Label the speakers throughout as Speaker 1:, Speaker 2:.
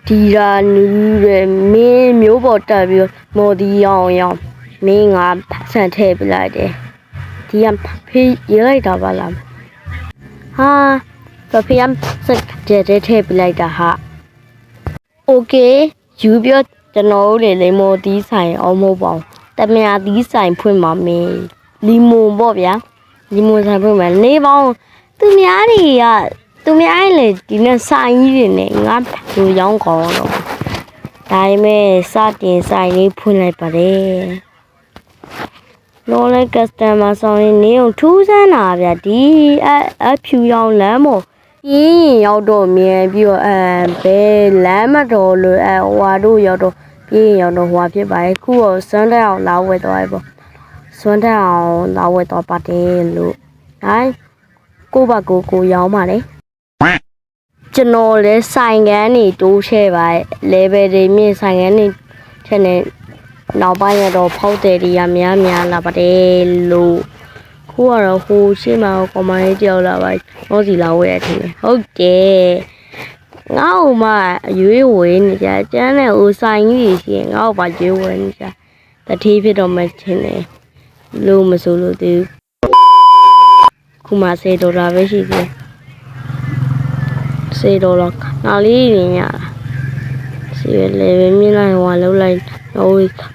Speaker 1: ဒီရာနူးတဲ့မင်းမျိုးပေါ်တက်ပြီးမော်ဒီရောင်မင်းငါဆန်ထည့်ပြလိုက်တယ်ဒီကဖေးရေးလိုက်တာပါလားဟာဖေးစက်ကျတဲ့ထည့်ပြလိုက်တာဟာโอเคယူပြောကျွန်တော်တို့လေမော်ဒီဆိုင်အောင်မဟုတ်ပါဘူးတမယာဒီဆိုင်ဖွင့်ပါမယ်လီမွန်ပေါ့ဗျာလီမွန်ဆိုင်ဖွင့်မယ်နေပေါင်းသူများလေဒီနဲ့ဆိုင်ကြီးတွေနဲ့ငါလူရောင်းကောင်းတော့ဒါပေမဲ့စတင်ဆိုင်လေးဖွင့်လိုက်ပါတယ်လောလဲ customer ဆောင်ရင်နေအောင်ထူးဆန်းတာဗျဒီအဖြူရောင်လမ်းမို့ပြင်းရောက်တော့မြန်ပြီးတော့ဘယ်လမ်းမတော်လို့ဟွာတို့ရောက်တော့ပြင်းရောက်တော့ဟွာဖြစ်ပါရဲ့ခုတော့စွမ်းတက်အောင်လာဝဲသွားပြီပေါ့စွမ်းတက်အောင်လာဝဲသွားပါတယ်လို့ဟိုင်းကိုပါကိုရောင်းပါလေကျွန်တော်လဲဆိုင်ကန်းနေတိုးချဲ့ပါလေဘယ်တွေမြင့်ဆိုင်ကန်းနေထက်နေနောက်ပိုင်းရတော့ဖောက်တယ်တွေကများလာပါတယ်လို့ခုကတော့ဟိုရှေ့မှာကွန်မလေးကြောက်လာပါဟောစီလာဝဲရထင်တယ်ဟုတ်တယ်ငါ့ဟိုမှာရွေးဝဲနေကြကျန်းတဲ့ဟိုဆိုင်ကြီးရှိရင်ငါ့ဟိုပါရွေးဝဲနေကြတတိဖြစ်တော့မှထင်တယ်လို့မဆိုလို့သေးခုမှ$10ပဲရှိသေး$10နောက်လေးရင်ရစီလေပဲမြင်လိုက်ဟွာလောက်လိုက်ဟို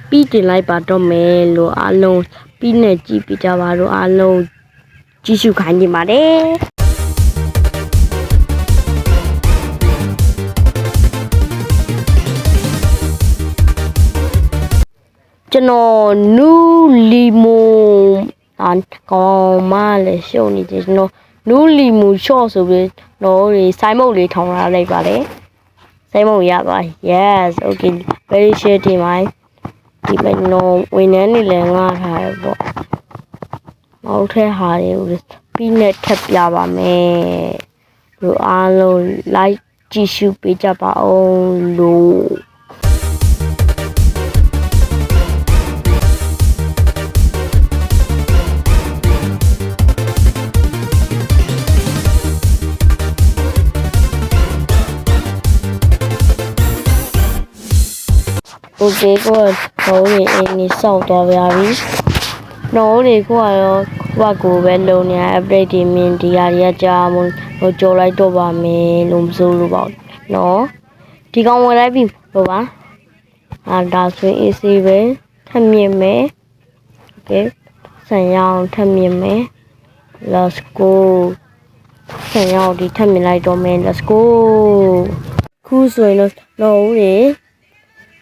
Speaker 1: ပြီးတင်လိုက်ပါတော့မယ်လို့အားလုံးပြီးနဲ့ကြည့်ပြကြပါတော့အားလုံးကြည့်ရှုခိုင်းနေပါတယ်ကျွန်တော်နူလီမွန်ကောင်မလည်းရှုံနေတယ်ကျွန်တော်နူလီမူရှော့ဆိုပြီးတော့ဆိုင်မုတ်လေးထောင်ထားလိုက်ပါတယ်ဆိုင်မုတ်ရပါ yes okay very share ဒီမိုင်းဒီပဲနော်ဝင်နှန်းနေလဲငါထားရပေါ့နောက်ထပ်ဟာတွေကိုပြီးနဲ့ထပ်ပြပါမယ်လို့အားလုံး like ကြည့်ရှုပေးကြပါအောင်လို့โอเคကိုတော့နေအင်းကြီးစောက်သွားပါပြီ။နော်လေကိုရောကိုပဲလုံနေ update တွေမြင်ဒီဟာတွေကကြာမကြော်လိုက်တော့ပါမယ်လို့မဆိုလို့ပေါ့နော်။ဒီကောင်ဝင်လိုက်ပြီလို့ပါ။ဒါဆိုရင် AC ပဲထပ်မြင်မယ်။ Okay ဆန်ရအောင်ထပ်မြင်မယ်။ Let's go ဆန်ရအောင်ဒီထပ်မြင်လိုက်တော့မယ် Let's go ခုဆိုရင်တော့လေ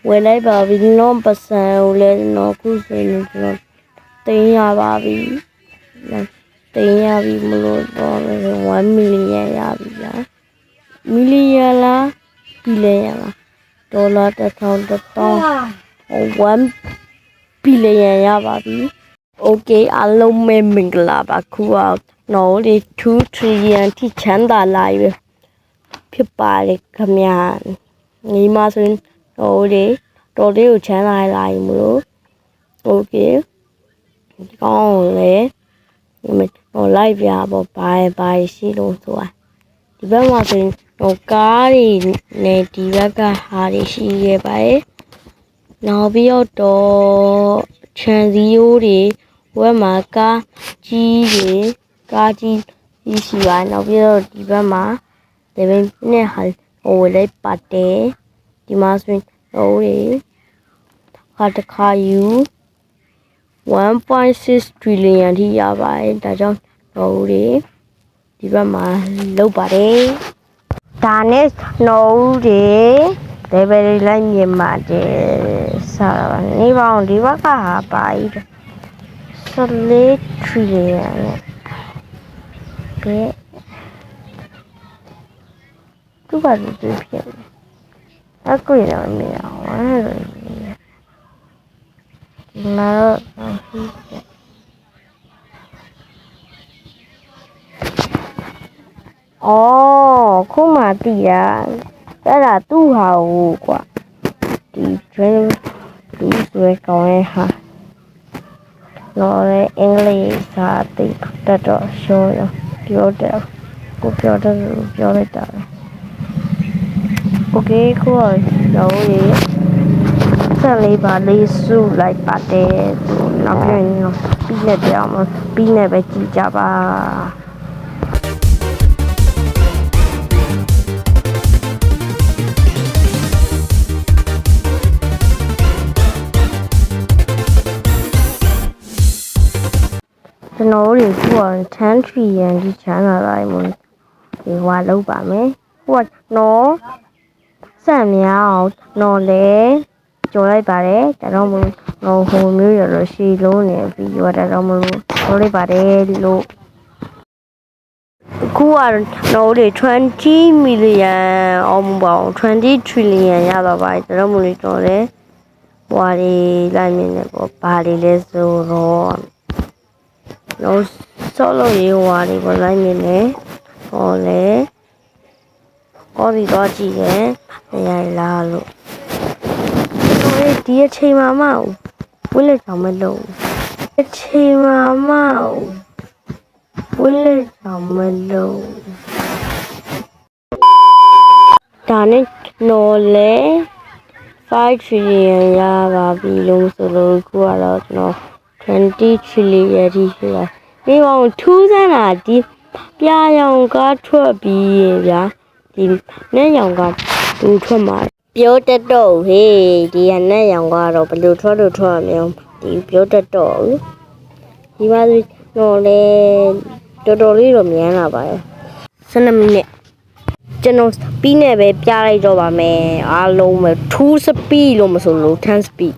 Speaker 1: ဝယ်လိုက်ပါပြီနော်ပစံကိုလည်းနော်ခုဆိုရင်ကျွန်တော်တင်ရပါပြီတင်ရပြီမလို့တော့1 million ရပြီလားမီလီယံလားဘီလီယံလားဒေါ်လာ1,000 1 billion ရပါပြီโอเคအားလုံးမင်္ဂလာပါခုနော်ဒီ2 trillion ထိချမ်းသာလာပြီဖြစ်ပါလေခမညာညီမဆိုရင်တော်လေးကိုချမ်းသာလာပြီမလို့โอเคကောင်းလေဟိုလိုက်ပြပေါ့ဘာရှိလို့ဆိုတာဒီဘက်မှာဆိုရင်ဟိုကားတွေနဲ့ဒီဘက်ကဟာတွေရှိခဲ့ပါတယ်နောက်ပြီးတော့ခြံစည်းရိုးတွေဝက်မှာကားကြီးရှိပါနောက်ပြီးတော့ဒီဘက်မှာဒီဘက်နဲ့ဟိုလေးပါတယ်ဒီမှာဆိုရင်ဟိုတခါယူ1.6 trillion ထိရပါတယ်ဒါကြောင့်နော်ဒီဘက်မှာလောက်ပါတယ်ဒါနဲ့နော်level လိုက်မြင်ပါတယ်စားနေပါအောင်ဒီဘက်ကဟာပါ14 trillion နဲ့သူ့ဘာလို့ဖြစ်လဲအခုရအောင်နေအောင်နာခုမှတည်တာအဲ့ဒါသူ့ဟာကိုကွာဒီ train သူ့ဆွဲကောင်းရဲ့ဟာတော့အင်္ဂလိပ်စာသိတတ်တော့ရှောပြောတယ်ကိုပြောတယ်ပြောလိုက်တာโอ เคခုတော့ရေဆက်လေးပါလေးစုလိုက်ပါတယ်နောက်ပြန်တော့ပြီးနေကြအောင်ပြီးနေပဲကြည့်ကြပါကျွန်တော်တို့ခုက10 trillion ကြီးချမ်းသာလာပြီဒီဟွာလောက်ပါမယ်ခုကနော်စံများအောင်နော်လေကြော်လိုက်ပါတယ်ဒါတော့မလို့နော်ဟိုမျိုးရတော့ရှည်လုံးနေပြီးတော့ဒါတော့မလို့ကြော်လိုက်ပါတယ်လို့ခုကနော်လေ20 million အောင်ပေါင်း20 trillion ရတော့ပါတယ်ဒါတော့မလို့ကြော်တယ်ဟွာလေးလိုက်မြင်နေပေါ့ဘာလေးလဲဆိုတော့နော်ဆော့လို့ရေဟွာလေးပေါ့လိုက်မြင်နေဟောလေကောဒီတော့ကြည့်ရင်ရိုင်လာလို့ဒီအချိန်မှာမဟုတ်ဝိလက်ဆောင်မလို့အချိန်မှာမဟုတ်ဝိလက်ဆောင်မလို့ဒါနဲ့နော်လေ5 trillion ရပါပြီလို့ဆိုလို့ခုကတော့ကျွန်တော်20 trillion ထိရှိတာဒီကောင်ထူးဆန်းတာဒီပြာရောင်ကားထွက်ပြီးရင်ဗျာဒီနဲ့ရောင်ကားသူထွက်မှာပြောတတ်တော့ဟေးဒီကနဲ့ရောင်ကတော့ဘယ်လိုထွက်လို့ထွက်ရမလဲဒီပြောတတ်တော့ဒီမှာတော့လေတော်တော်လေးတော့မြန်လာပါရဲ့12မိနစ်ကျွန်တော်ပြီးနေပဲပြလိုက်တော့ပါမယ်အားလုံးပဲ2 speed လို့မဆိုလို့10 speed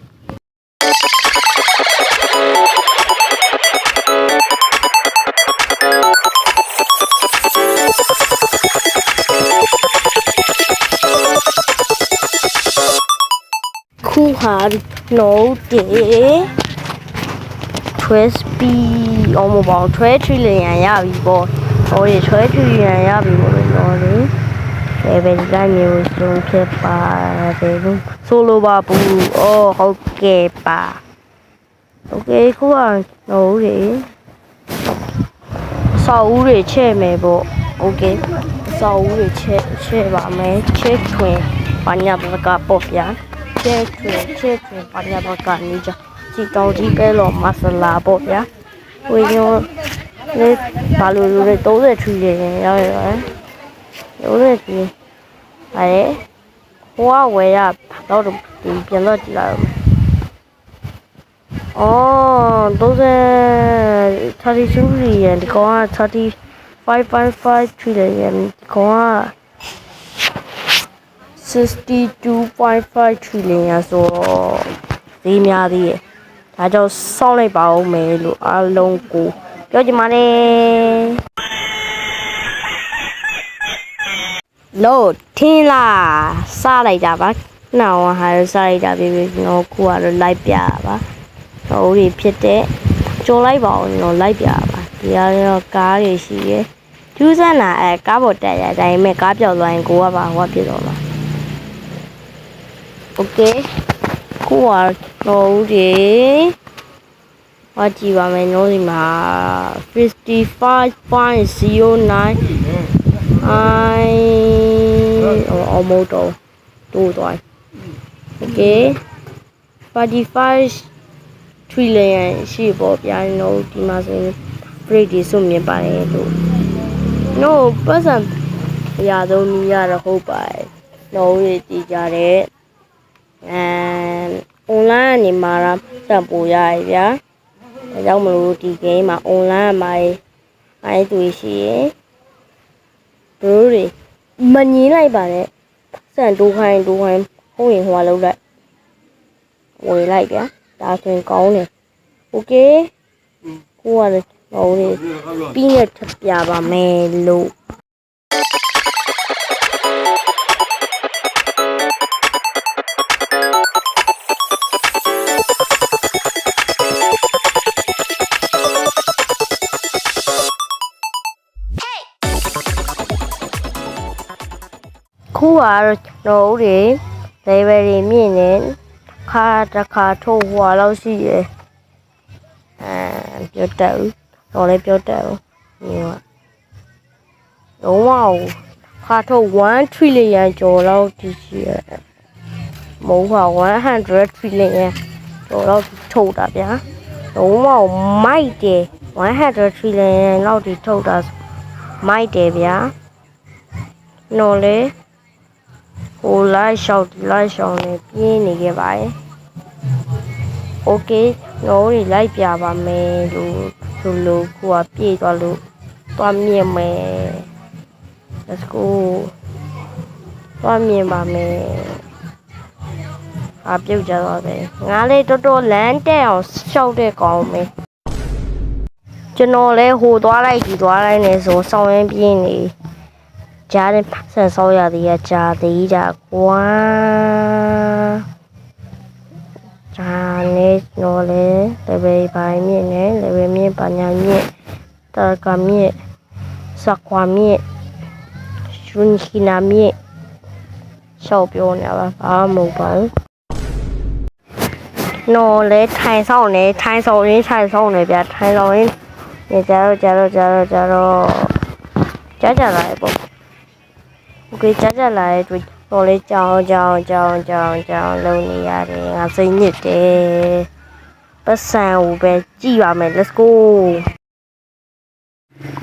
Speaker 1: ခုဟာနော်တေ12အောင်မပေါ12 trillion ရပြီပေါ့ဟို12 trillion ရပြီလို့ပြောတယ်ပဲတိုင်းမျိုးဆုံးဖြစ်ပါတယ်လို့ဆိုလိုပါဘူးအော်ဟုတ်ကဲ့ပါโอเคခုကနော်လေစောက်ဦးတွေချဲ့မယ်ပေါ့โอเคစောက်ဦးတွေချဲ့ပါမယ်ချဲ့ထွင်ဘာညာဘကပေါ့ဗျာချဲ့ထွင်ဘာညာဘကနေကြစီတောင်းကြီးပဲလို့မဆလာပေါ့ဗျာဝေရောလေဘာလို့လဲ30 trillion ရောက်ရတယ်30 trillion အဲ့ဟိုကဝယ်ရတော့ဒီပြန်တော့ကြည့်လိုက်အော်32 trillion ဒီကောင်က35.5 trillion ဒီကောင်က62.5 trillion ဆိုတော့ဈေးများသေးရဲ့ဒါကြောင့်စောင့်လိုက်ပါဦးမယ်လို့အားလုံးကိုပြောချင်ပါတယ်လို့ထင်းလားစားလိုက်တာပါနောက်ဟာစားလိုက်တာပြီးကျွန်တော်ခုကတော့လိုက်ပြပါဟိုတွေဖြစ်တဲ့ကြော်လိုက်ပါဦးကျွန်တော်လိုက်ပြပါဒီကတော့ကားတွေရှိရဲ့ထူးဆန်းတာကားပေါ်တက်ရဒါပေမဲ့ကားပြောက်သွားရင်ကိုကပါဟောဖြစ်တော့လားโอเคခုကတော့ဒီဟောကြည့်ပါမယ်နော်ဒီမှာ55.09almost todo aí ok 45 trillion ရှိပေါ့ဗျာနော်ဒီမှာဆိုရင် break တွေစုမြင်ပါတယ်လို့ no ပတ်စံရတော့မရတော့ဟုတ်ပါတယ်နော်တွေတည်ကြတဲ့online အနေမှာတက်ပို့ရရဗျာဒါကြောင့်မလို့ဒီ game မှာ online မှာအဲ့တူရှိရင်တို့တွေမငင်းလိုက်ပါနဲ့စံတိုးခိုင်းဟုတ်ရင်ဟိုလောက်လိုက်ဝေလိုက်ဗျာဒါဆိုရင်ကောင်းတယ်โอเคကိုကလည်းဟိုနေပြီးနေထပြပါမယ်လို့ခုကတော့တွေ level တွေမြင့်နေခါတစ်ခါထုတ်ဟွာလောက်ရှိရယ်ပြောတတ်ဦးတော့လည်းပြောတတ်ဦးဟိုကလုံးဝခ ခါထုတ်1 trillion ကျော်လောက်ဒီရှိရမဟုတ်ပါ100 trillion ကျော်လောက်ထုတ်တာဗျာလုံးဝမိုက်တယ်100 trillion လောက်ဒီထုတ်တာမိုက်တယ်ဗျာနော်လေဟိုလိုက်ရှောက်နေပြင်းနေခဲ့ပါတယ်โอเคနော်ဒီလိုက်ပြပါမယ်လို့ကိုကပြေးသွားလို့သွားမြင်မယ် let's go သွားမြင်ပါမယ်ပြုတ်ကြတော့တယ်ငါလေးတော်တော်လမ်းတက်အောင်ရှောက်တဲ့ကောင်ပဲကျွန်တော်လဲဟိုသွားလိုက်ဒီသွားလိုက်နေဆိုဆောင်းရင်းပြင်းနေကြားတဲ့ဆန်ဆောက်ရသေးရကြားသေးကြကွာဂျာနေနော်လေလေဘေးပိုင်းမြင့်နေလေဘေးမြင့်ပညာမြင့်တာကမြင့်စကွာမြင့်ရှင်ခိနာမြင့်ရှောက်ပြောနေပါဘာမဟုတ်ပါဘူးနော်လေထိုင်ဆောင်နေဗျာထိုင်ဆောင်ရင်းနေကြတော့ကြာလာရေပေါ့โอเคကြာလာရေတွေ့နော်လေကြောင်းလုံးနေရတယ်ငါစိတ်ညစ်တယ်ပတ်စံကိုပဲကြည့်ပါမယ် let's go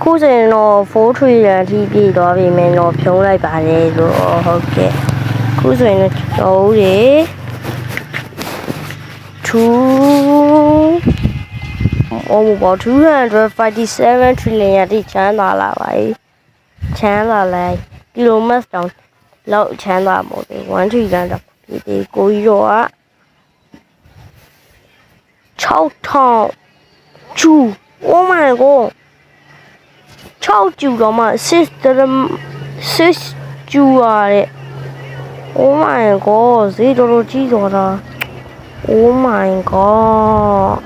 Speaker 1: ခုဆိုရင်တော့4 trillion အထိပြည့်သွားပြီမယ်တော့ဖြုံးလိုက်ပါတယ်လို့ဟုတ်ကဲ့ခုဆိုရင်တော့ဦးရေ257 trillion ရတိချမ်းသာလာပါပြီချမ်းသာလိုက်ကီလိုမတ်တောင်လောက်ချမ်းသာမို့လေ1 trillion တော့ဒီကိုကြီးတော့က6000ကျူ oh my god 6ကျူတော့မှ6ကျူရတဲ့ oh my god ဈေးတော်ကြီးသွားတာOh my god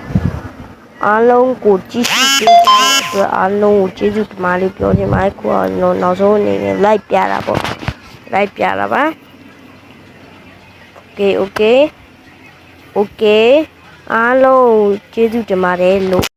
Speaker 1: အားလုံးကိုကြည့်ပေးကြတဲ့အတွက်အားလုံးကိုကျေးဇူးတင်ပါတယ်ပြောချင်ပါတယ်ကိုကတော့နောက်ဆုံးအနေနဲ့လိုက်ပြတာပါ Okay အားလုံးကျေးဇူးတင်ပါတယ်လို့